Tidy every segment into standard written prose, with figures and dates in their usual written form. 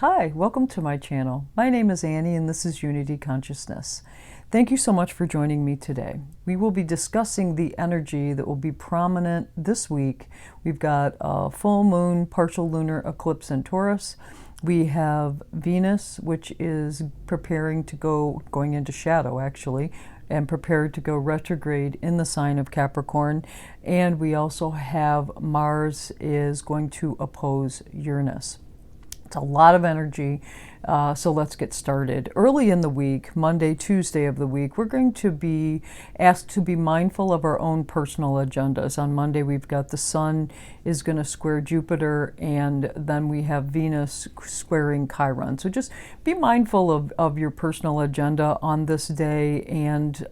Hi, welcome to my channel. My name is Annie and this is Unity Consciousness. Thank you so much for joining me today. We will be discussing the energy that will be prominent this week. We've got a full moon partial lunar eclipse in Taurus. We have Venus, which is preparing to going into shadow actually, and prepared to go retrograde in the sign of Capricorn. And we also have Mars is going to oppose Uranus. It's a lot of energy, so let's get started. Early in the week, Monday, Tuesday of the week, we're going to be asked to be mindful of our own personal agendas. On Monday, we've got the Sun is going to square Jupiter, and then we have Venus squaring Chiron. So just be mindful of your personal agenda on this day, and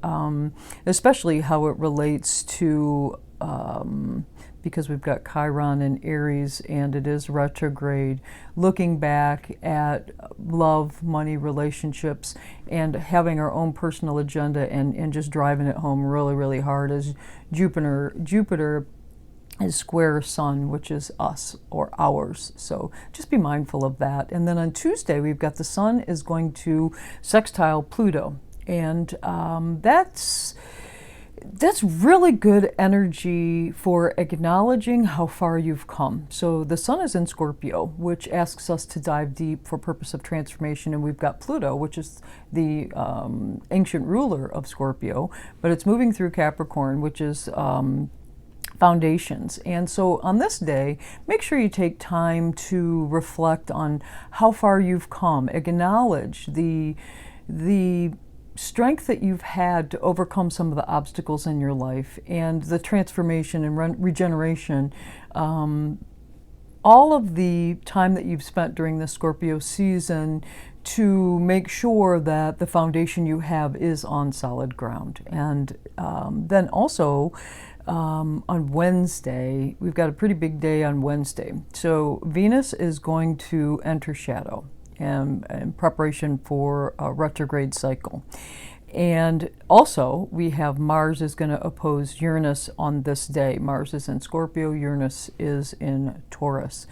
especially how it relates to because we've got Chiron in Aries and it is retrograde, looking back at love, money, relationships, and having our own personal agenda and just driving it home really, really hard as Jupiter is square Sun, which is us or ours. So just be mindful of that. And then on Tuesday, we've got the Sun is going to sextile Pluto. And that's really good energy for acknowledging how far you've come. So the Sun is in Scorpio, which asks us to dive deep for purpose of transformation, and we've got Pluto, which is the ancient ruler of Scorpio, but it's moving through Capricorn, which is foundations. And so on this day, make sure you take time to reflect on how far you've come. Acknowledge the strength that you've had to overcome some of the obstacles in your life and the transformation and regeneration. All of the time that you've spent during the Scorpio season to make sure that the foundation you have is on solid ground. And then also on Wednesday, we've got a pretty big day on Wednesday. So Venus is going to enter shadow in preparation for a retrograde cycle. And also we have Mars is going to oppose Uranus on this day. Mars is in Scorpio, Uranus is in Taurus.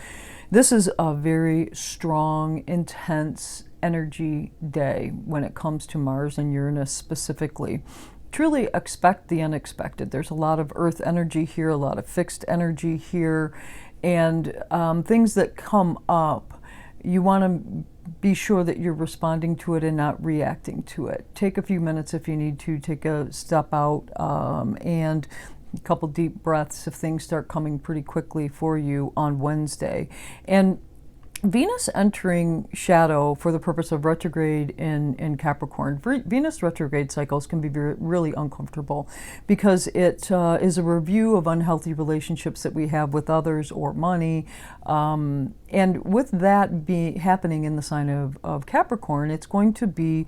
This is a very strong, intense energy day when it comes to Mars and Uranus specifically. Truly expect the unexpected. There's a lot of earth energy here, a lot of fixed energy here, and things that come up, you want to be sure that you're responding to it and not reacting to it. Take a few minutes if you need to, take a step out and a couple deep breaths if things start coming pretty quickly for you on Wednesday. And Venus entering shadow for the purpose of retrograde in Capricorn. Venus retrograde cycles can be really uncomfortable because it is a review of unhealthy relationships that we have with others or money. And with that happening in the sign of Capricorn, it's going to be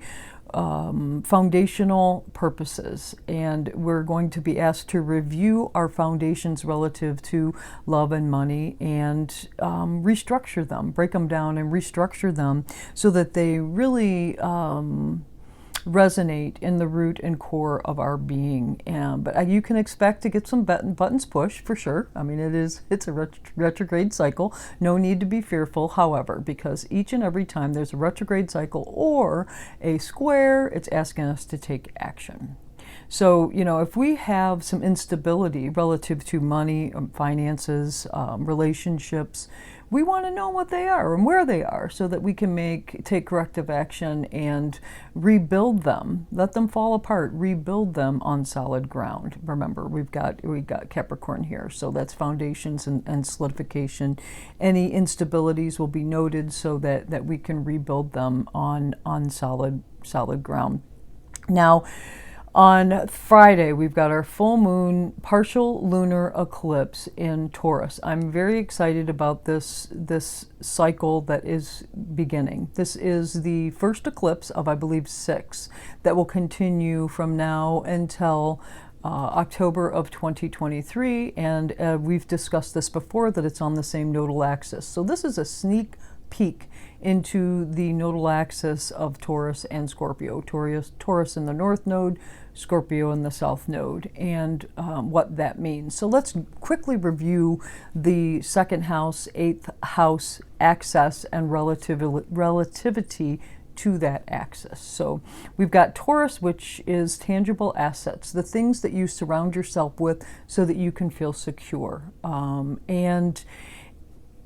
foundational purposes, and we're going to be asked to review our foundations relative to love and money and restructure them, break them down and restructure them so that they really resonate in the root and core of our being. But you can expect to get some buttons pushed for sure. I mean, it's a retrograde cycle. No need to be fearful, however, because each and every time there's a retrograde cycle or a square, it's asking us to take action. So, if we have some instability relative to money, finances, relationships, we want to know what they are and where they are so that we can take corrective action and rebuild them. Let them fall apart, rebuild them on solid ground. Remember, we've got Capricorn here, so that's foundations and solidification. Any instabilities will be noted so that we can rebuild them on solid ground. Now, on Friday, we've got our full moon partial lunar eclipse in Taurus. I'm very excited about this cycle that is beginning. This is the first eclipse of, I believe, 6 that will continue from now until October of 2023. And we've discussed this before, that it's on the same nodal axis. So this is a sneak peek into the nodal axis of Taurus and Scorpio. Taurus in the north node, Scorpio in the south node, and what that means. So let's quickly review the second house, eighth house axis and relativity to that axis. So we've got Taurus, which is tangible assets, the things that you surround yourself with so that you can feel secure. And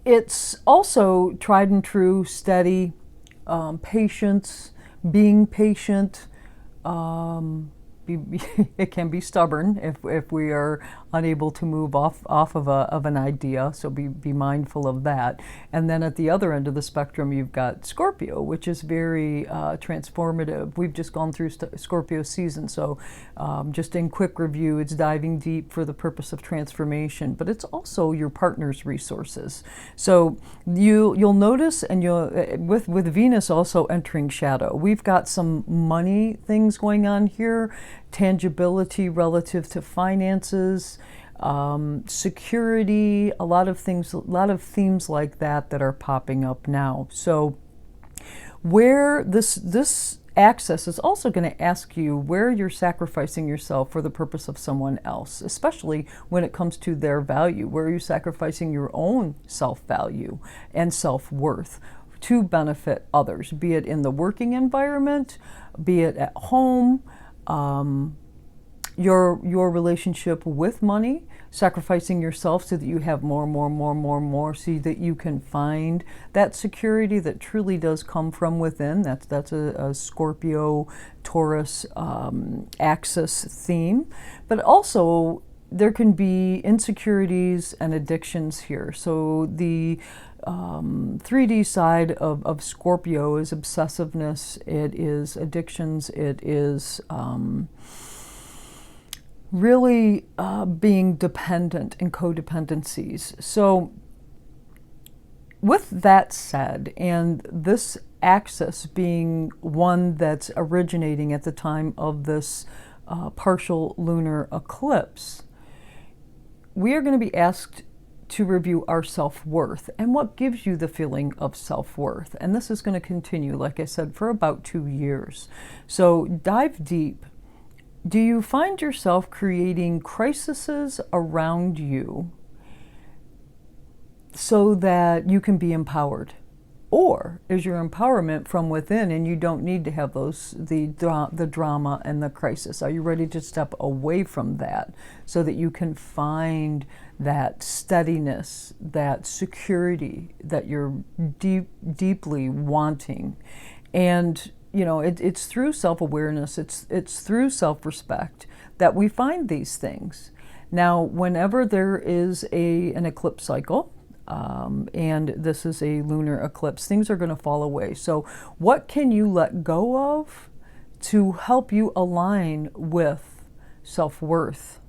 it's also tried and true, steady, patience, being patient. It can be stubborn if we are unable to move off of an idea, so be mindful of that. And then at the other end of the spectrum, you've got Scorpio, which is very transformative. We've just gone through Scorpio season, so just in quick review, it's diving deep for the purpose of transformation, but it's also your partner's resources. So you'll notice, and with Venus also entering shadow, we've got some money things going on here, tangibility relative to finances, security, a lot of themes like that are popping up now. So where this axis is also going to ask you where you're sacrificing yourself for the purpose of someone else, especially when it comes to their value. Where are you sacrificing your own self-value and self-worth to benefit others, be it in the working environment, be it at home, your relationship with money, sacrificing yourself so that you have more, so that you can find that security that truly does come from within. That's a Scorpio Taurus axis theme. But also there can be insecurities and addictions here. So the 3D side of Scorpio is obsessiveness, it is addictions, it is really being dependent and codependencies. So with that said, and this axis being one that's originating at the time of this partial lunar eclipse, we are going to be asked to review our self-worth and what gives you the feeling of self-worth. And this is going to continue, like I said, for about 2 years. So dive deep. Do you find yourself creating crises around you so that you can be empowered? Or is your empowerment from within and you don't need to have the drama and the crisis? Are you ready to step away from that so that you can find that steadiness, that security that you're deeply wanting? And you know, it's through self-awareness, it's through self-respect that we find these things. Now, whenever there is an eclipse cycle, and this is a lunar eclipse, things are going to fall away. So what can you let go of to help you align with self-worth,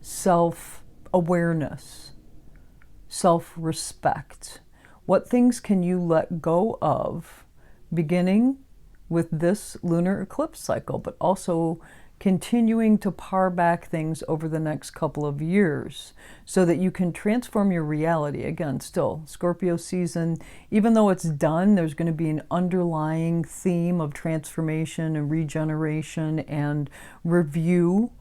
self-awareness, self-respect? What things can you let go of beginning with this lunar eclipse cycle, but also continuing to par back things over the next couple of years so that you can transform your reality? Again, still Scorpio season, even though it's done, there's going to be an underlying theme of transformation and regeneration and review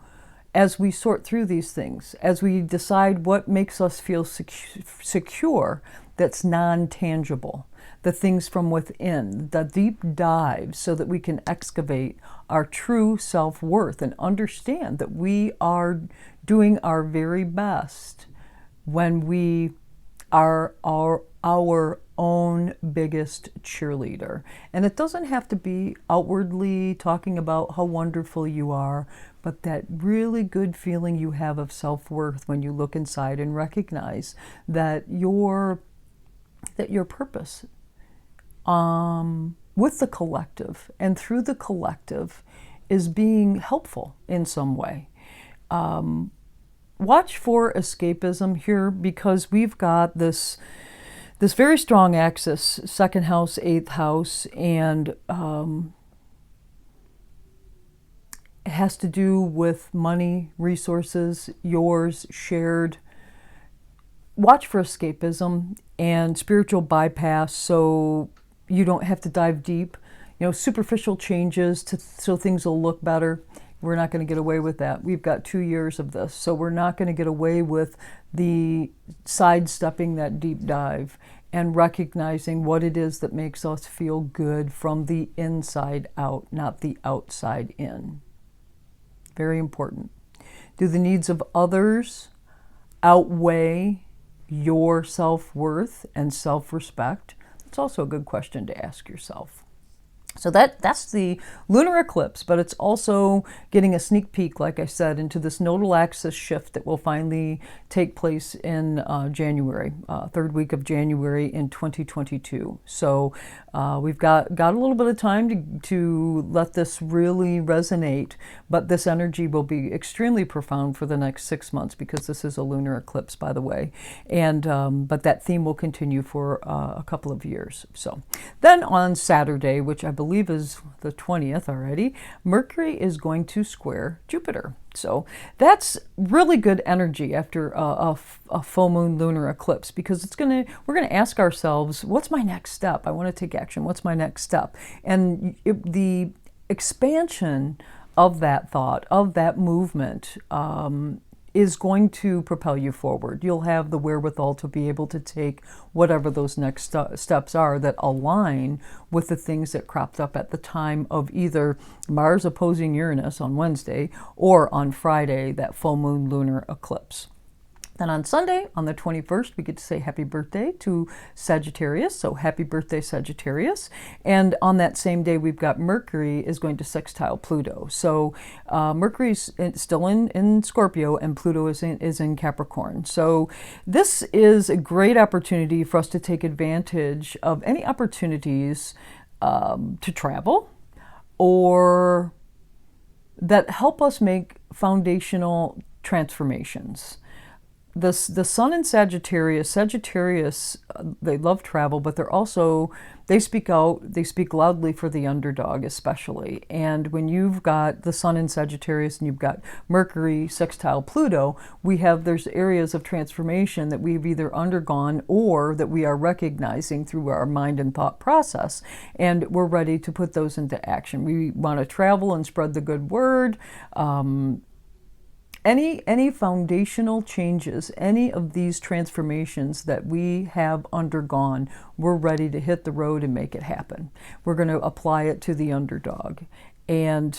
as we sort through these things, as we decide what makes us feel secure that's non-tangible, the things from within, the deep dive, so that we can excavate our true self-worth and understand that we are doing our very best when we are our own biggest cheerleader. And it doesn't have to be outwardly talking about how wonderful you are, but that really good feeling you have of self-worth when you look inside and recognize that your purpose with the collective and through the collective is being helpful in some way. Watch for escapism here, because we've got this very strong axis, second house, eighth house, and it has to do with money, resources, yours, shared. watch for escapism and spiritual bypass, so you don't have to dive deep. You know, superficial changes so things will look better. We're not going to get away with that. We've got 2 years of this, so we're not going to get away with the sidestepping that deep dive and recognizing what it is that makes us feel good from the inside out, not the outside in. Very important. Do the needs of others outweigh your self-worth and self-respect? It's also a good question to ask yourself. So that's the lunar eclipse, but it's also getting a sneak peek, like I said, into this nodal axis shift that will finally take place in January, third week of January in 2022. So we've got a little bit of time to let this really resonate, but this energy will be extremely profound for the next 6 months because this is a lunar eclipse, by the way. And but that theme will continue for a couple of years. So then on Saturday, which I believe is the 20th already, Mercury is going to square Jupiter. So that's really good energy after a full moon lunar eclipse, because we're gonna ask ourselves, what's my next step? I want to take action. What's my next step? And the expansion of that thought, of that movement, is going to propel you forward. You'll have the wherewithal to be able to take whatever those next steps are that align with the things that cropped up at the time of either Mars opposing Uranus on Wednesday or on Friday, that full moon lunar eclipse. Then on Sunday, on the 21st, we get to say happy birthday to Sagittarius. So happy birthday, Sagittarius. And on that same day, we've got Mercury is going to sextile Pluto. So Mercury's still in Scorpio and Pluto is in Capricorn. So this is a great opportunity for us to take advantage of any opportunities to travel or that help us make foundational transformations. The sun in Sagittarius, they love travel, but they speak out, they speak loudly for the underdog especially. And when you've got the sun in Sagittarius and you've got Mercury sextile Pluto, there's areas of transformation that we've either undergone or that we are recognizing through our mind and thought process. And we're ready to put those into action. We want to travel and spread the good word. Any foundational changes, any of these transformations that we have undergone, we're ready to hit the road and make it happen. We're going to apply it to the underdog. And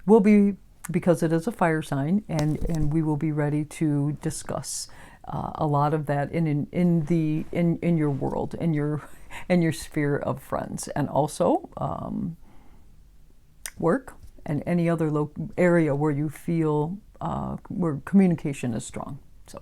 we'll be, because it is a fire sign, and we will be ready to discuss a lot of that in your world, in your sphere of friends, and also work. And any other area where you feel where communication is strong. So,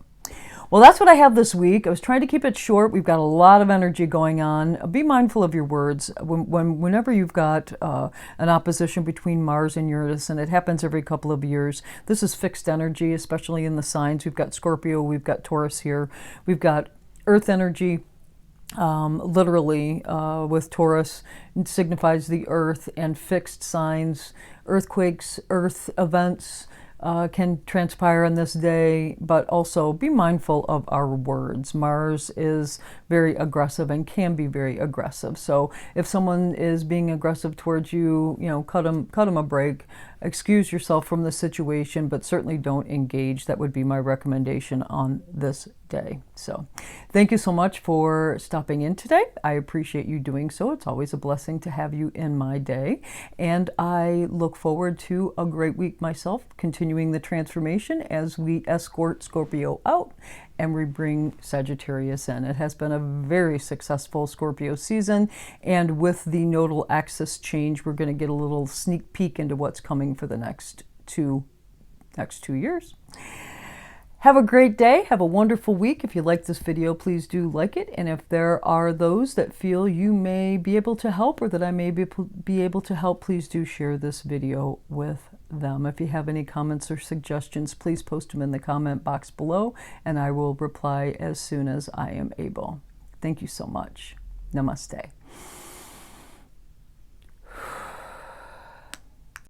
well, that's what I have this week. I was trying to keep it short. We've got a lot of energy going on. Be mindful of your words. Whenever you've got an opposition between Mars and Uranus, and it happens every couple of years, this is fixed energy, especially in the signs. We've got Scorpio, we've got Taurus here, we've got Earth energy. Literally with Taurus, it signifies the earth, and fixed signs, earthquakes, earth events can transpire on this day, but also be mindful of our words. Mars is very aggressive and can be very aggressive. So if someone is being aggressive towards you, cut them a break. Excuse yourself from the situation, but certainly don't engage. That would be my recommendation on this day. So thank you so much for stopping in today. I appreciate you doing so. It's always a blessing to have you in my day. And I look forward to a great week myself, continuing the transformation as we escort Scorpio out and we bring Sagittarius in. It has been a very successful Scorpio season, and with the nodal axis change, we're going to get a little sneak peek into what's coming for the next two years. Have a great day. Have a wonderful week. If you like this video, please do like it. And if there are those that feel you may be able to help, or that I may be able to help, please do share this video with them. If you have any comments or suggestions, please post them in the comment box below, and I will reply as soon as I am able. Thank you so much. Namaste.